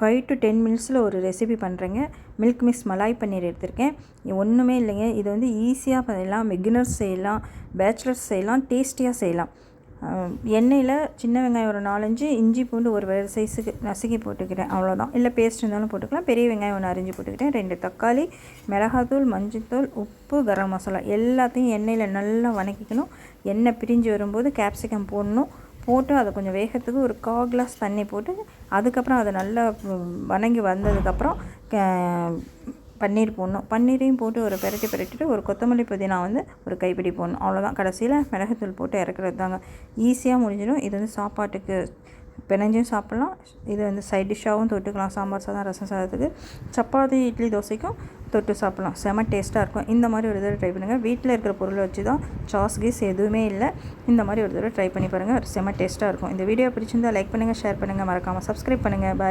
5 to 10 மினிட்ஸில் ஒரு recipe பண்ணுறேங்க. மில்க் மிக்ஸ் மலாய் பன்னீர் எடுத்திருக்கேன். ஒன்றுமே இல்லைங்க, இது வந்து ஈஸியாக பண்ணலாம். பிகினர்ஸ் செய்யலாம், பேச்சுலர்ஸ் செய்யலாம், டேஸ்டியாக செய்யலாம். எண்ணெயில் சின்ன வெங்காயம் ஒரு 4-5, இஞ்சி பூண்டு ஒரு வேறு சைஸுக்கு நசுக்கி போட்டுக்கிறேன், அவ்வளோதான். இல்லை பேஸ்ட் இருந்தாலும் போட்டுக்கலாம். பெரிய வெங்காயம் ஒன்று அரிஞ்சு போட்டுக்கிட்டேன். 2 தக்காளி, மிளகாத்தூள், மஞ்சள்தூள், உப்பு, கரம் மசாலா எல்லாத்தையும் எண்ணெயில் நல்லா வதக்கிக்கணும். எண்ணெய் பிரிஞ்சு வரும்போது கேப்சிகம் போடணும். போட்டு அதை கொஞ்சம் வேகத்துக்கு ஒரு 1/4 கிளாஸ் தண்ணி போட்டு அதுக்கப்புறம் அதை நல்லா வதங்கி வந்ததுக்கப்புறம் பன்னீர் போடணும். பன்னீரையும் போட்டு ஒரு பிரட்டிட்டு ஒரு கொத்தமல்லி புதினா வந்து ஒரு கைப்பிடி போடணும், அவ்வளோதான். கடைசியில் மிளகுத்தூள் போட்டு இறக்குறது தாங்க. ஈஸியாக முடிஞ்சிடும். இது வந்து சாப்பாட்டுக்கு பிணைஞ்சும் சாப்பிட்லாம். இது வந்து சைட் டிஷ்ஷாகவும் தொட்டுக்கலாம். சாம்பார் சாதம், ரசம் சாதத்துக்கு, சப்பாத்தி, இட்லி, தோசைக்கும் தொட்டு சாப்பிட்லாம். செம டேஸ்ட்டாக இருக்கும். இந்த மாதிரி ஒரு தடவை ட்ரை பண்ணுங்கள். வீட்டில் இருக்கிற பொருளை வச்சு தான், சாஸ் கீஸ் எதுவுமே இல்லை. இந்த மாதிரி ஒரு தடவை ட்ரை பண்ணி பாருங்கள். செம டேஸ்ட்டாக இருக்கும். இந்த வீடியோ பிடிச்சிருந்தால் லைக் பண்ணுங்கள், ஷேர் பண்ணுங்கள், மறக்காமல் சப்ஸ்கிரைப் பண்ணுங்கள். பாய்.